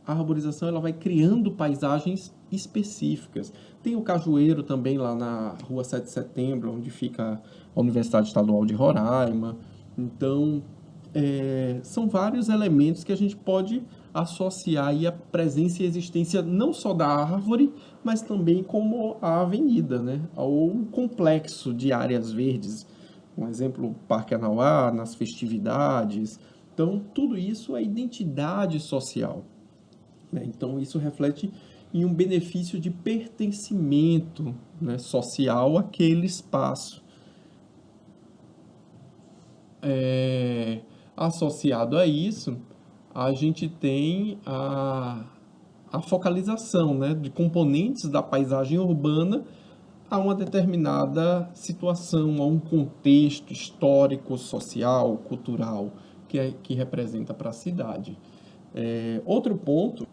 a arborização ela vai criando paisagens específicas. Tem o Cajueiro também lá na Rua 7 de Setembro, onde fica a Universidade Estadual de Roraima. Então, são vários elementos que a gente pode associar aí a presença e existência não só da árvore, mas também como a avenida, né? Ou um complexo de áreas verdes. Um exemplo, o Parque Anauá, nas festividades. Então, tudo isso é identidade social, né? Então, isso reflete em um benefício de pertencimento, né, social àquele espaço. Associado a isso, a gente tem a focalização, né, de componentes da paisagem urbana a uma determinada situação, a um contexto histórico, social, cultural que representa para a cidade. Outro ponto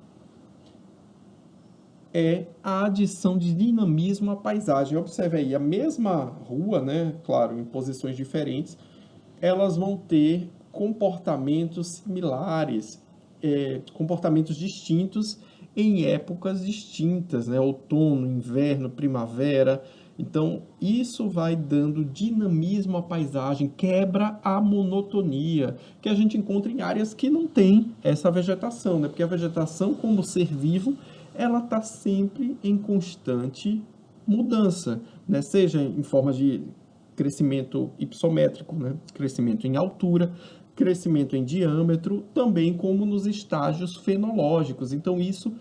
é a adição de dinamismo à paisagem. Observe aí, a mesma rua, né, claro, em posições diferentes, elas vão ter comportamentos similares, comportamentos distintos em épocas distintas, né? Outono, inverno, primavera. Então, isso vai dando dinamismo à paisagem, quebra a monotonia que a gente encontra em áreas que não tem essa vegetação, né? Porque a vegetação, como ser vivo, ela está sempre em constante mudança, né? Seja em forma de crescimento hipossométrico, né? Crescimento em altura, crescimento em diâmetro, também como nos estágios fenológicos. Então, isso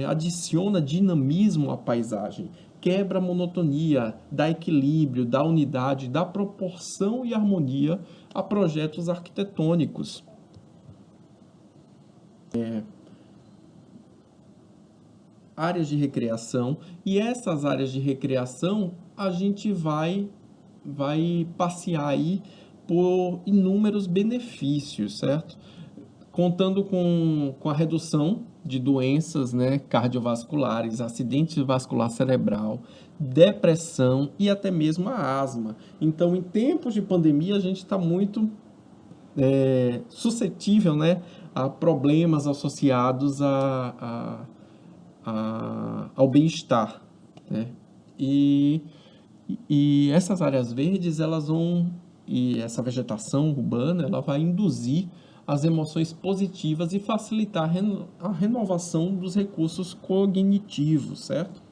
adiciona dinamismo à paisagem, quebra a monotonia, dá equilíbrio, dá unidade, dá proporção e harmonia a projetos arquitetônicos. Áreas de recreação, e essas áreas de recreação a gente vai passear aí por inúmeros benefícios, certo? Contando com a redução de doenças, né, cardiovasculares, acidente vascular cerebral, depressão e até mesmo a asma. Então, em tempos de pandemia, a gente está muito suscetível, né, a problemas associados ao bem-estar, né? E, e essas áreas verdes, elas vão, e essa vegetação urbana, ela vai induzir as emoções positivas e facilitar a renovação dos recursos cognitivos, certo?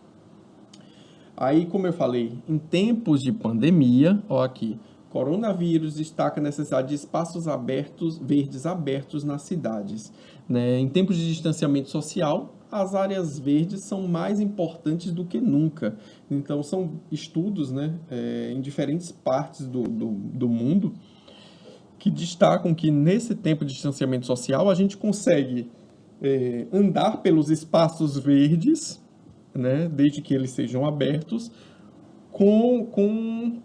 Aí, como eu falei, em tempos de pandemia, ó aqui, coronavírus destaca a necessidade de espaços abertos, verdes abertos nas cidades, né? Em tempos de distanciamento social, as áreas verdes são mais importantes do que nunca. Então, são estudos, né, em diferentes partes do mundo que destacam que nesse tempo de distanciamento social a gente consegue andar pelos espaços verdes, né, desde que eles sejam abertos, com, com,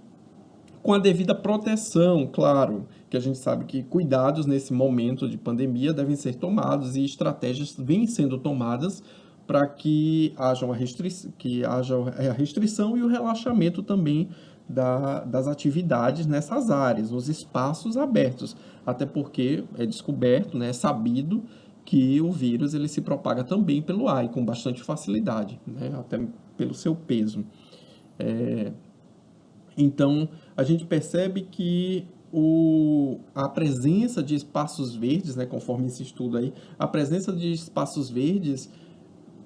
com a devida proteção, claro, que a gente sabe que cuidados nesse momento de pandemia devem ser tomados e estratégias vêm sendo tomadas para que haja a restrição e o relaxamento também das atividades nessas áreas, nos espaços abertos, até porque é descoberto, né, é sabido que o vírus ele se propaga também pelo ar e com bastante facilidade, né, até pelo seu peso. Então, a gente percebe que a presença de espaços verdes, né, conforme esse estudo aí, a presença de espaços verdes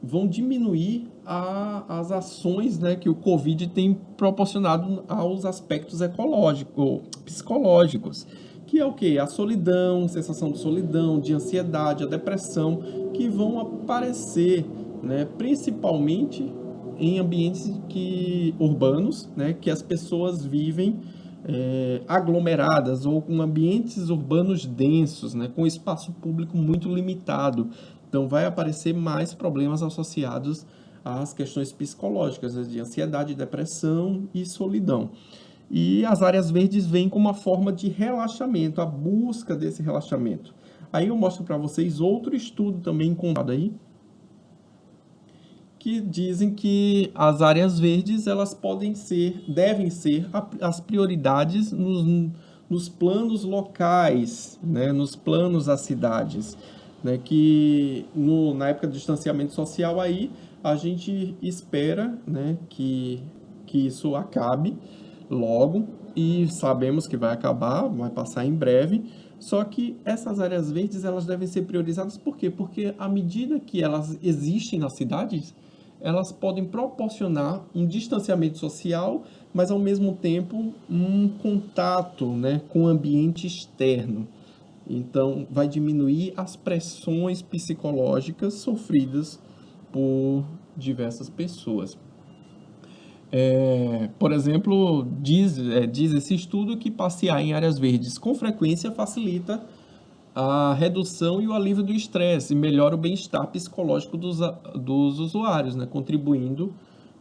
vão diminuir as ações, né, que o Covid tem proporcionado aos aspectos ecológicos, psicológicos, que é o quê? A solidão, sensação de solidão, de ansiedade, a depressão, que vão aparecer, né, principalmente em ambientes urbanos, né, que as pessoas vivem aglomeradas ou com ambientes urbanos densos, né, com espaço público muito limitado. Então, vai aparecer mais problemas associados às questões psicológicas, né, de ansiedade, depressão e solidão. E as áreas verdes vêm como uma forma de relaxamento, a busca desse relaxamento. Aí eu mostro para vocês outro estudo também encontrado aí, que dizem que as áreas verdes elas devem ser as prioridades nos planos locais, né, nos planos das cidades, né, que na época do distanciamento social aí a gente espera, né, que isso acabe logo e sabemos que vai acabar, vai passar em breve. Só que essas áreas verdes elas devem ser priorizadas por quê? Porque à medida que elas existem nas cidades, elas podem proporcionar um distanciamento social, mas ao mesmo tempo um contato, né, com o ambiente externo. Então, vai diminuir as pressões psicológicas sofridas por diversas pessoas. Por exemplo, diz esse estudo que passear em áreas verdes com frequência facilita a redução e o alívio do estresse e melhora o bem-estar psicológico dos usuários, né? Contribuindo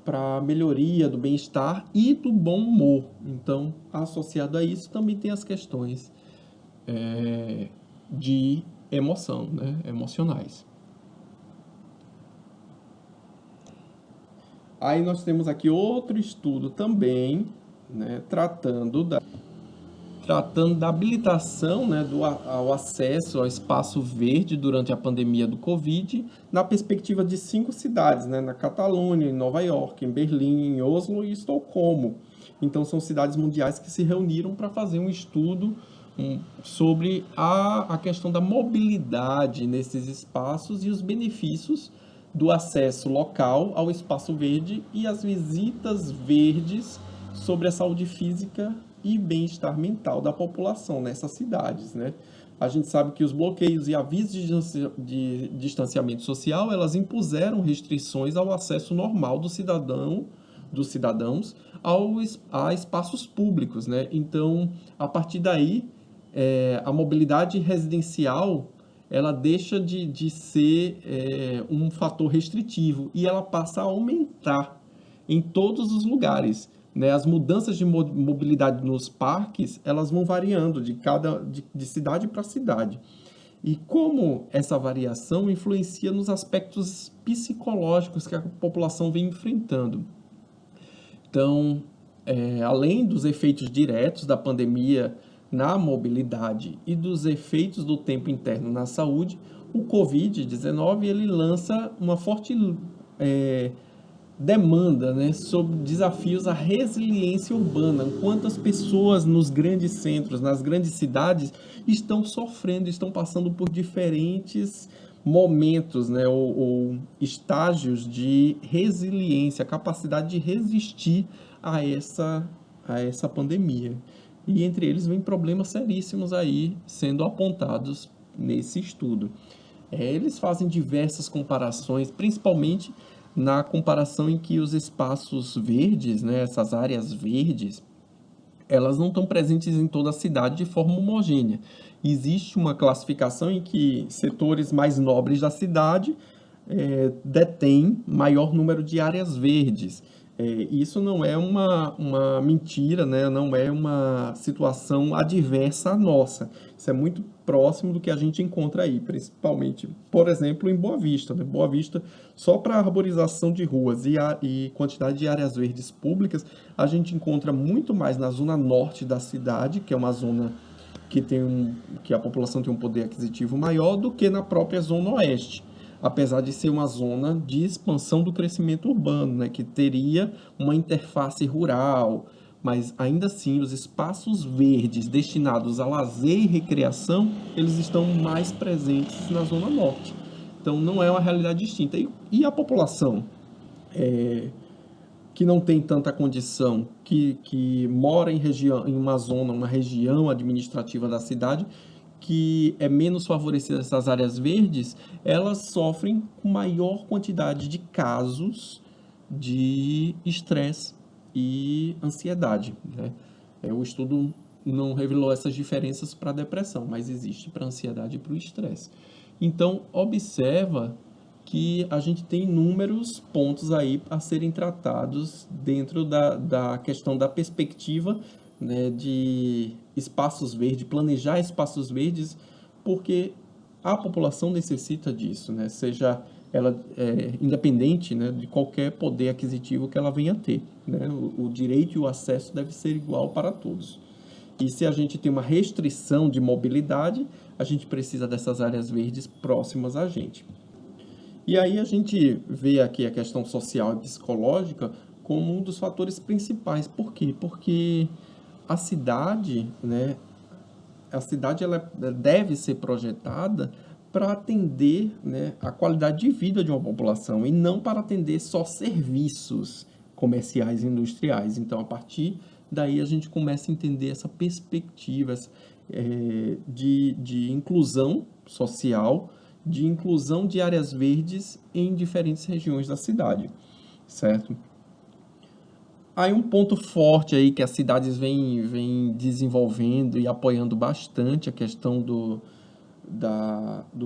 para a melhoria do bem-estar e do bom humor. Então, associado a isso, também tem as questões de emoção, né? Emocionais. Aí nós temos aqui outro estudo também, né? Tratando da habilitação, né, ao acesso ao espaço verde durante a pandemia do Covid, na perspectiva de 5 cidades, né, na Catalunha, em Nova York, em Berlim, em Oslo e Estocolmo. Então, são cidades mundiais que se reuniram para fazer um estudo sobre a questão da mobilidade nesses espaços e os benefícios do acesso local ao espaço verde e as visitas verdes sobre a saúde física e bem-estar mental da população nessas cidades, né? A gente sabe que os bloqueios e avisos de distanciamento social, elas impuseram restrições ao acesso normal dos cidadãos a espaços públicos, né? Então, a partir daí, a mobilidade residencial ela deixa de ser um fator restritivo e ela passa a aumentar em todos os lugares, né? As mudanças de mobilidade nos parques, elas vão variando de cidade para cidade. E como essa variação influencia nos aspectos psicológicos que a população vem enfrentando. Então, além dos efeitos diretos da pandemia na mobilidade e dos efeitos do tempo interno na saúde, o Covid-19 ele lança uma forte demanda, né, sobre desafios à resiliência urbana. Quantas pessoas nos grandes centros, nas grandes cidades, estão sofrendo, estão passando por diferentes momentos, né, ou estágios de resiliência, capacidade de resistir a essa pandemia. E entre eles vem problemas seríssimos aí sendo apontados nesse estudo. Eles fazem diversas comparações, principalmente na comparação em que os espaços verdes, né, essas áreas verdes, elas não estão presentes em toda a cidade de forma homogênea. Existe uma classificação em que setores mais nobres da cidade detêm maior número de áreas verdes. Isso não é uma mentira, né? Não é uma situação adversa à nossa. Isso é muito próximo do que a gente encontra aí, principalmente, por exemplo, em Boa Vista, né? Boa Vista, só para arborização de ruas e quantidade de áreas verdes públicas, a gente encontra muito mais na zona norte da cidade, que é uma zona que a população tem um poder aquisitivo maior, do que na própria zona oeste, apesar de ser uma zona de expansão do crescimento urbano, né, que teria uma interface rural, mas ainda assim os espaços verdes destinados a lazer e recreação, eles estão mais presentes na zona norte. Então não é uma realidade distinta. E a população que não tem tanta condição, que mora em uma região administrativa da cidade, que é menos favorecida essas áreas verdes, elas sofrem com maior quantidade de casos de estresse e ansiedade, né? O estudo não revelou essas diferenças para a depressão, mas existe para a ansiedade e para o estresse. Então, observa que a gente tem inúmeros pontos aí a serem tratados dentro da questão da perspectiva, né, de espaços verdes, planejar espaços verdes, porque a população necessita disso, né, seja ela independente, né, de qualquer poder aquisitivo que ela venha a ter, né, o direito e o acesso deve ser igual para todos. E se a gente tem uma restrição de mobilidade, a gente precisa dessas áreas verdes próximas a gente. E aí a gente vê aqui a questão social e psicológica como um dos fatores principais. Por quê? Porque a cidade, né, a cidade ela deve ser projetada para atender, né, a qualidade de vida de uma população e não para atender só serviços comerciais e industriais. Então, a partir daí a gente começa a entender essa perspectiva de inclusão social, de inclusão de áreas verdes em diferentes regiões da cidade, certo? Aí um ponto forte aí que as cidades vêm desenvolvendo e apoiando bastante a questão do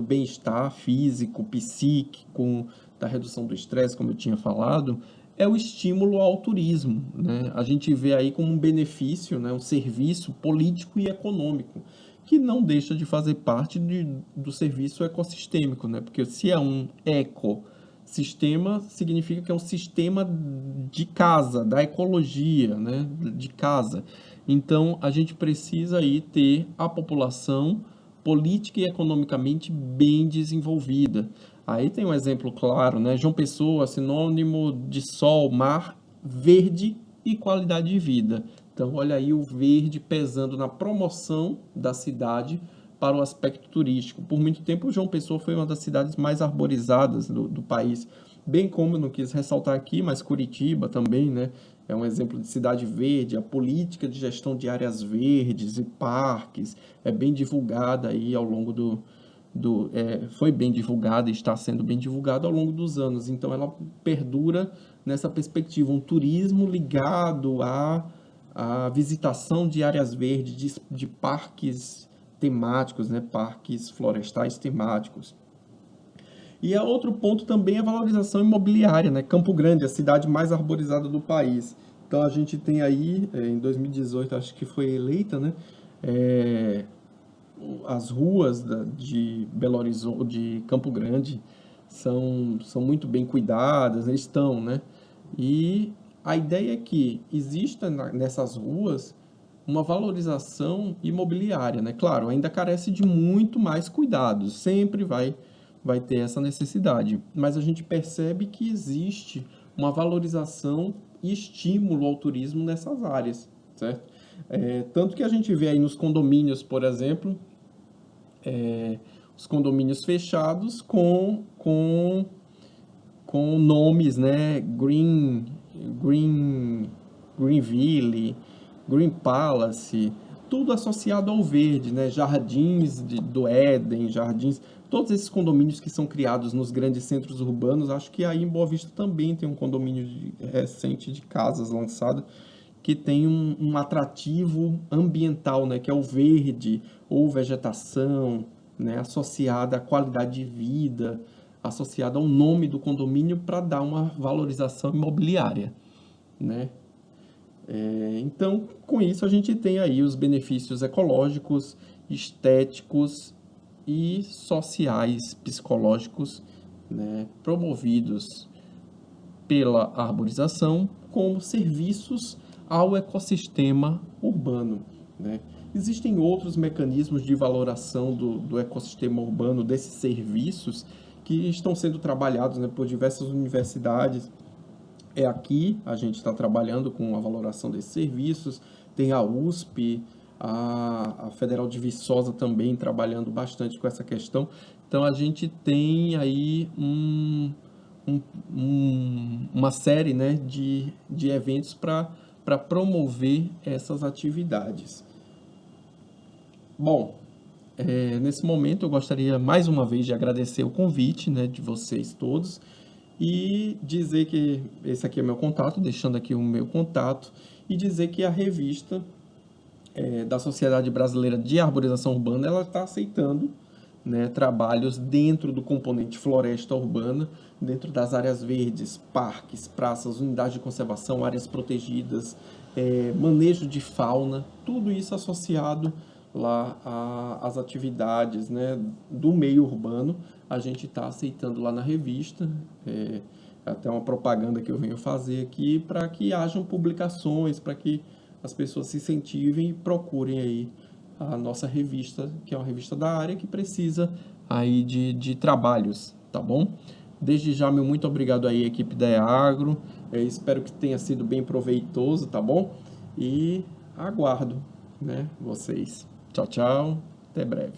bem-estar físico, psíquico, da redução do estresse, como eu tinha falado, é o estímulo ao turismo, né? A gente vê aí como um benefício, né, um serviço político e econômico, que não deixa de fazer parte do serviço ecossistêmico, né? Porque se é um ecossistema, significa que é um sistema de casa, da ecologia, né, de casa. Então, a gente precisa aí ter a população política e economicamente bem desenvolvida. Aí tem um exemplo claro, né? João Pessoa, sinônimo de sol, mar, verde e qualidade de vida. Então, olha aí o verde pesando na promoção da cidade para o aspecto turístico. Por muito tempo, João Pessoa foi uma das cidades mais arborizadas do país, bem como, eu não quis ressaltar aqui, mas Curitiba também, né? É um exemplo de cidade verde. A política de gestão de áreas verdes e parques é bem divulgada aí ao longo foi bem divulgada e está sendo bem divulgada ao longo dos anos. Então, ela perdura nessa perspectiva, um turismo ligado à visitação de áreas verdes, de parques temáticos, né? Parques florestais temáticos. E outro ponto também é a valorização imobiliária, né? Campo Grande, a cidade mais arborizada do país. Então a gente tem aí, em 2018, acho que foi eleita, né? É, as ruas de Belo Horizonte, de Campo Grande, são muito bem cuidadas, né? Estão, né? E a ideia é que exista nessas ruas uma valorização imobiliária, né? Claro, ainda carece de muito mais cuidados, sempre vai ter essa necessidade, mas a gente percebe que existe uma valorização e estímulo ao turismo nessas áreas, certo? Tanto que a gente vê aí nos condomínios, por exemplo, os condomínios fechados com nomes, né? Greenville, Green Palace, tudo associado ao verde, né? Jardins do Éden, jardins, todos esses condomínios que são criados nos grandes centros urbanos. Acho que aí em Boa Vista também tem um condomínio recente de casas lançado que tem um atrativo ambiental, né? Que é o verde ou vegetação, né? Associada à qualidade de vida, associada ao nome do condomínio para dar uma valorização imobiliária, né? Então, com isso, a gente tem aí os benefícios ecológicos, estéticos e sociais, psicológicos, né, promovidos pela arborização como serviços ao ecossistema urbano, né? Existem outros mecanismos de valoração do ecossistema urbano, desses serviços, que estão sendo trabalhados, né, por diversas universidades. Aqui a gente está trabalhando com a valoração desses serviços, tem a USP, a Federal de Viçosa também trabalhando bastante com essa questão. Então a gente tem aí uma série, né, de eventos para promover essas atividades. Bom, nesse momento eu gostaria mais uma vez de agradecer o convite, né, de vocês todos e dizer que esse aqui é meu contato, deixando aqui o meu contato, e dizer que a revista da Sociedade Brasileira de Arborização Urbana, ela está aceitando, né, trabalhos dentro do componente floresta urbana, dentro das áreas verdes, parques, praças, unidades de conservação, áreas protegidas, manejo de fauna, tudo isso associado lá às atividades, né, do meio urbano. A gente está aceitando lá na revista, até uma propaganda que eu venho fazer aqui, para que hajam publicações, para que as pessoas se incentivem e procurem aí a nossa revista, que é uma revista da área que precisa aí de trabalhos, tá bom? Desde já, meu muito obrigado aí, equipe da EAGRO. Espero que tenha sido bem proveitoso, tá bom? E aguardo, né, vocês. Tchau, tchau. Até breve.